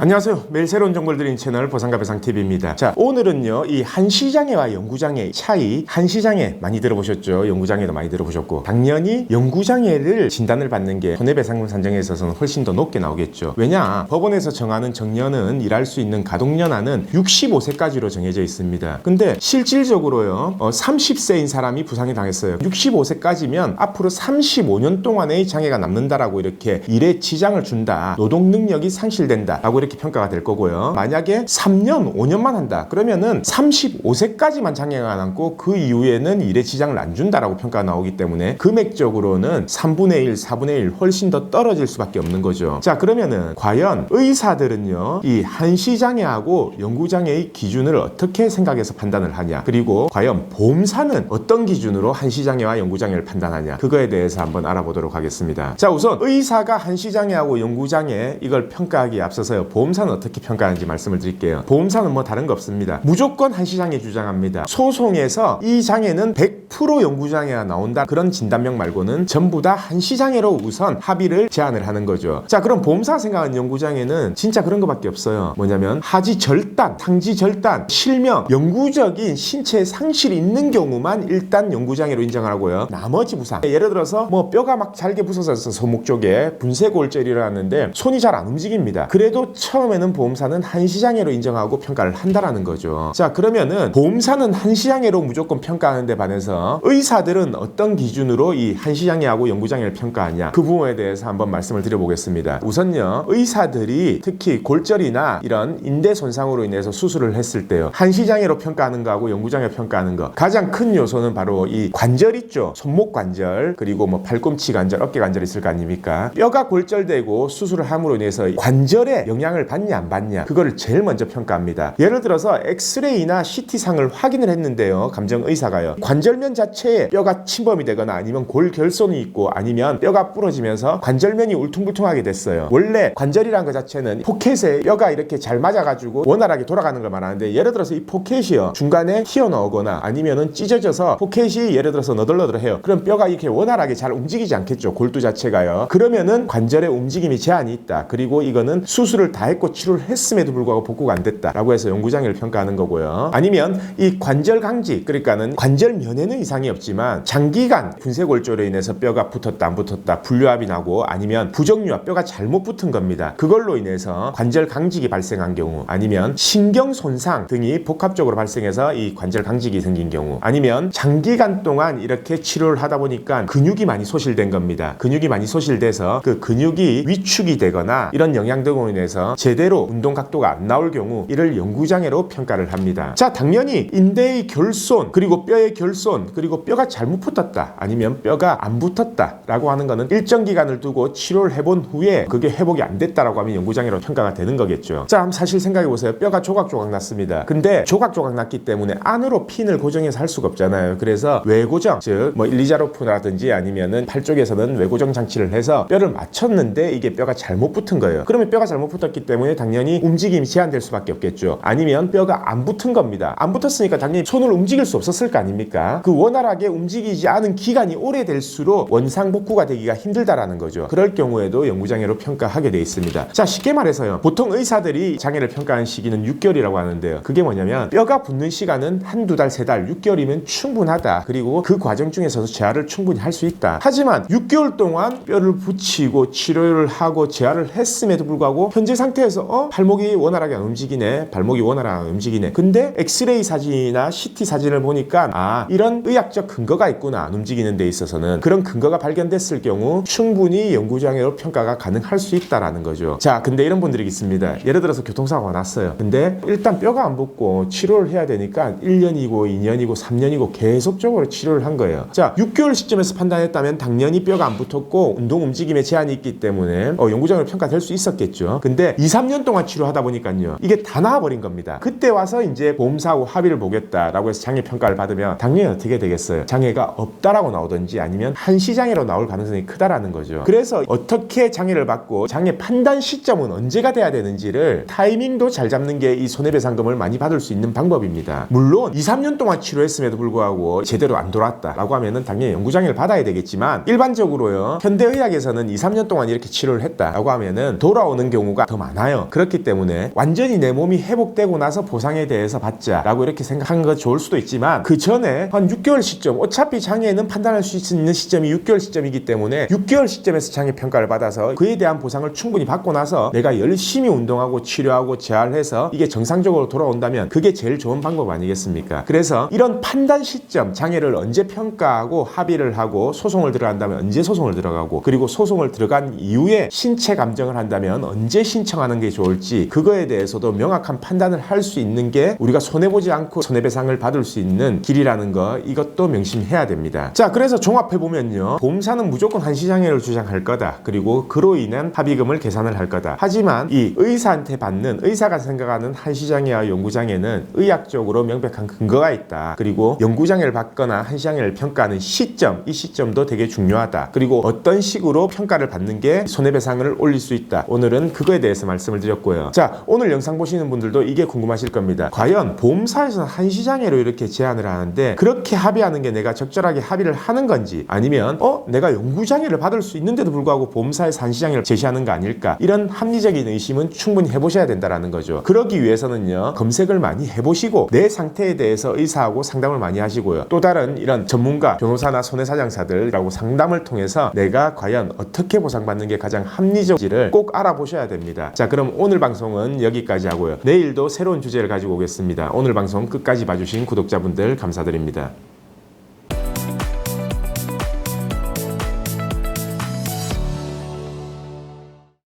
안녕하세요. 매일 새로운 정보를 드리는 채널 보상가 배상TV입니다. 자, 오늘은요, 이 한시장애와 연구장애 차이, 한시장애 많이 들어보셨죠? 연구장애도 많이 들어보셨고, 당연히 연구장애를 진단을 받는 게 손해배상금 산정에 있어서는 훨씬 더 높게 나오겠죠. 왜냐? 법원에서 정하는 정년은 일할 수 있는 가동연한은 65세까지로 정해져 있습니다. 근데 실질적으로요, 30세인 사람이 부상이 당했어요. 65세까지면 앞으로 35년 동안의 장애가 남는다라고 이렇게 일에 지장을 준다. 노동 능력이 상실된다. 라고 이렇게 평가가 될 거고요. 만약에 3년, 5년만 한다. 그러면은 35세까지만 장애가 남고 그 이후에는 일에 지장을 안 준다라고 평가가 나오기 때문에 금액적으로는 3분의 1, 4분의 1 훨씬 더 떨어질 수밖에 없는 거죠. 자, 그러면은 과연 의사들은요, 이 한시장애하고 연구장애의 기준을 어떻게 생각해서 판단을 하냐, 그리고 과연 보험사는 어떤 기준으로 한시장애와 연구장애를 판단하냐, 그거에 대해서 한번 알아보도록 하겠습니다. 자, 우선 의사가 한시장애하고 연구장애 이걸 평가하기에 앞서서요, 보험사는 어떻게 평가하는지 말씀을 드릴게요. 보험사는 뭐 다른 거 없습니다. 무조건 한시장애 주장합니다. 소송에서 이 장애는 100% 연구장애가 나온다, 그런 진단명 말고는 전부 다 한시장애로 우선 합의를 제안을 하는 거죠. 자, 그럼 보험사가 생각하는 연구장애는 진짜 그런 거밖에 없어요. 뭐냐면 하지 절단, 상지 절단, 실명, 영구적인 신체 상실이 있는 경우만 일단 연구장애로 인정하고요. 나머지 부상, 예를 들어서 뭐 뼈가 막 잘게 부서져서 손목 쪽에 분쇄골절이라는데 손이 잘 안 움직입니다. 그래도 처음에는 보험사는 한시장애로 인정하고 평가를 한다라는 거죠. 자, 그러면은 보험사는 한시장애로 무조건 평가하는 데 반해서 의사들은 어떤 기준으로 이 한시장애하고 연구장애를 평가하냐, 그 부분에 대해서 한번 말씀을 드려보겠습니다. 우선요, 의사들이 특히 골절이나 이런 인대 손상으로 인해서 수술을 했을 때요, 한시장애로 평가하는 거하고 연구장애 평가하는 거, 가장 큰 요소는 바로 이 관절 있죠. 손목 관절, 그리고 뭐 팔꿈치 관절, 어깨 관절 있을 거 아닙니까? 뼈가 골절되고 수술을 함으로 인해서 관절에 영향을 받냐 안 받냐, 그거를 제일 먼저 평가합니다. 예를 들어서 엑스레이나 CT상을 확인을 했는데요, 감정의사가요, 관절면 자체에 뼈가 침범이 되거나 아니면 골결손이 있고 아니면 뼈가 부러지면서 관절면이 울퉁불퉁하게 됐어요. 원래 관절이라는 것 자체는 포켓에 뼈가 이렇게 잘 맞아가지고 원활하게 돌아가는 걸 말하는데, 예를 들어서 이 포켓이요, 중간에 튀어나오거나 아니면은 찢어져서 포켓이 예를 들어서 너덜너덜해요. 그럼 뼈가 이렇게 원활하게 잘 움직이지 않겠죠, 골두 자체가요. 그러면은 관절의 움직임이 제한이 있다. 그리고 이거는 수술을 다 했고 치료를 했음에도 불구하고 복구가 안 됐다라고 해서 연구장애를 평가하는 거고요. 아니면 이 관절 강직, 그러니까는 관절면에는 이상이 없지만 장기간 분쇄골절로 인해서 뼈가 붙었다 안 붙었다, 분류압이 나고 아니면 부정류압, 뼈가 잘못 붙은 겁니다. 그걸로 인해서 관절 강직이 발생한 경우, 아니면 신경 손상 등이 복합적으로 발생해서 이 관절 강직이 생긴 경우, 아니면 장기간 동안 이렇게 치료를 하다 보니까 근육이 많이 소실된 겁니다. 근육이 많이 소실돼서 그 근육이 위축이 되거나 이런 영향 등으로 인해서 제대로 운동 각도가 안 나올 경우, 이를 연구장애로 평가를 합니다. 자, 당연히 인대의 결손, 그리고 뼈의 결손, 그리고 뼈가 잘못 붙었다, 아니면 뼈가 안 붙었다 라고 하는 거는 일정 기간을 두고 치료를 해본 후에 그게 회복이 안 됐다라고 하면 연구장애로 평가가 되는 거겠죠. 자, 사실 생각해 보세요. 뼈가 조각조각 났습니다. 근데 조각조각 났기 때문에 안으로 핀을 고정해서 할 수가 없잖아요. 그래서 외고정, 즉 뭐 일리자로프라든지 아니면은 팔 쪽에서는 외고정 장치를 해서 뼈를 맞췄는데 이게 뼈가 잘못 붙은 거예요. 그러면 뼈가 잘못 붙었기 때문에 당연히 움직임이 제한될 수밖에 없겠죠. 아니면 뼈가 안 붙은 겁니다. 안 붙었으니까 당연히 손을 움직일 수 없었을 거 아닙니까? 그 원활하게 움직이지 않은 기간이 오래될수록 원상복구가 되기가 힘들다라는 거죠. 그럴 경우에도 연구장애로 평가하게 돼 있습니다. 자, 쉽게 말해서요, 보통 의사들이 장애를 평가하는 시기는 6개월이라고 하는데요, 그게 뭐냐면 뼈가 붙는 시간은 한두 달, 세 달, 6개월이면 충분하다. 그리고 그 과정 중에서도 재활을 충분히 할 수 있다. 하지만 6개월 동안 뼈를 붙이고 치료를 하고 재활을 했음에도 불구하고 현재 상태에서 발목이 원활하게 안 움직이네, 발목이 원활하게 안 움직이네. 근데 엑스레이 사진이나 CT 사진을 보니까 이런 의학적 근거가 있구나, 안 움직이는 데 있어서는. 그런 근거가 발견됐을 경우 충분히 연구장애로 평가가 가능할 수 있다라는 거죠. 자, 근데 이런 분들이 있습니다. 예를 들어서 교통사고가 났어요. 근데 일단 뼈가 안 붙고 치료를 해야 되니까 1년이고 2년이고 3년이고 계속적으로 치료를 한 거예요. 자, 6개월 시점에서 판단했다면 당연히 뼈가 안 붙었고 운동 움직임에 제한이 있기 때문에 연구장애로 평가될 수 있었겠죠. 근데 2, 3년 동안 치료하다 보니까요, 이게 다 나와버린 겁니다. 그때 와서 이제 보험사하고 합의를 보겠다라고 해서 장애 평가를 받으면 당연히 어떻게 되겠어요? 장애가 없다라고 나오든지 아니면 한시장애로 나올 가능성이 크다라는 거죠. 그래서 어떻게 장애를 받고 장애 판단 시점은 언제가 돼야 되는지를 타이밍도 잘 잡는 게 이 손해배상금을 많이 받을 수 있는 방법입니다. 물론 2, 3년 동안 치료했음에도 불구하고 제대로 안 돌아왔다라고 하면은 당연히 연구장애를 받아야 되겠지만, 일반적으로요, 현대의학에서는 2, 3년 동안 이렇게 치료를 했다라고 하면은 돌아오는 경우가 더 많습니다. 많아요. 그렇기 때문에 완전히 내 몸이 회복되고 나서 보상에 대해서 받자라고 이렇게 생각하는 거 좋을 수도 있지만 그 전에 한 6개월 시점, 어차피 장애는 판단할 수 있는 시점이 6개월 시점이기 때문에 6개월 시점에서 장애 평가를 받아서 그에 대한 보상을 충분히 받고 나서 내가 열심히 운동하고 치료하고 재활해서 이게 정상적으로 돌아온다면 그게 제일 좋은 방법 아니겠습니까? 그래서 이런 판단 시점, 장애를 언제 평가하고 합의를 하고 소송을 들어간다면 언제 소송을 들어가고, 그리고 소송을 들어간 이후에 신체 감정을 한다면 언제 신청하는 게 좋을지, 그거에 대해서도 명확한 판단을 할 수 있는 게 우리가 손해보지 않고 손해배상을 받을 수 있는 길이라는 거, 이것도 명심해야 됩니다. 자, 그래서 종합해보면요, 보험사는 무조건 한시장애를 주장할 거다. 그리고 그로 인한 합의금을 계산을 할 거다. 하지만 이 의사한테 받는, 의사가 생각하는 한시장애와 영구장애는 의학적으로 명백한 근거가 있다. 그리고 영구장애를 받거나 한시장애를 평가하는 시점, 이 시점도 되게 중요하다. 그리고 어떤 식으로 평가를 받는 게 손해배상을 올릴 수 있다. 오늘은 그거에 대해서 말씀을 드렸고요. 자, 오늘 영상 보시는 분들도 이게 궁금하실 겁니다. 과연 보험사에서는 한시장애로 이렇게 제안을 하는데 그렇게 합의하는 게 내가 적절하게 합의를 하는 건지, 아니면 내가 영구장애를 받을 수 있는데도 불구하고 보험사에서 한시장애를 제시하는 거 아닐까, 이런 합리적인 의심은 충분히 해보셔야 된다는 거죠. 그러기 위해서는요, 검색을 많이 해보시고 내 상태에 대해서 의사하고 상담을 많이 하시고요, 또 다른 이런 전문가, 변호사나 손해사장사들하고 상담을 통해서 내가 과연 어떻게 보상받는 게 가장 합리적인지를 꼭 알아보셔야 됩니다. 자, 그럼 오늘 방송은 여기까지 하고요, 내일도 새로운 주제를 가지고 오겠습니다. 오늘 방송 끝까지 봐주신 구독자분들 감사드립니다.